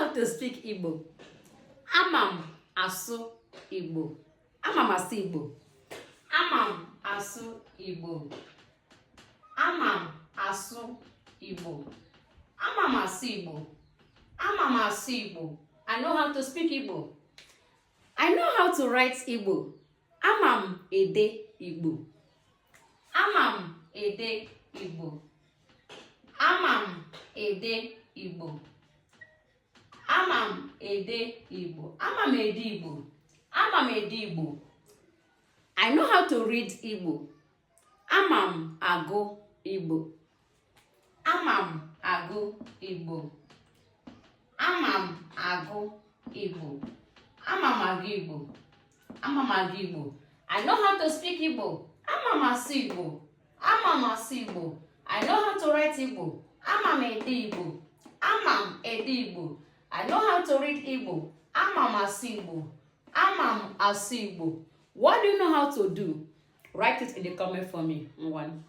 how to speak Igbo. Amam asu Igbo. Amam asu Igbo. Amam asu Igbo. Amam asu Igbo. Amam asu Igbo. Amam asu Igbo. I know how to speak Igbo. I know how to write Igbo. Amam ede Igbo. Amam ede Igbo. Amam ede Igbo. Amam ede Igbo. Amam ede Igbo. Amam ede Igbo. I know how to read Igbo. Amam agụ Igbo. Amam agụ Igbo. Amam agụ Igbo. Amam agụ Igbo. Amam agụ Igbo. I know how to speak Igbo. Amam asụ Igbo. Amam asụ Igbo. I know how to write Igbo. Amam ede Igbo. Amam ede Igbo. I know how to read Igbo. Amam asụ Igbo. Amam asụ Igbo. What do you know how to do? Write it in the comment for me. One.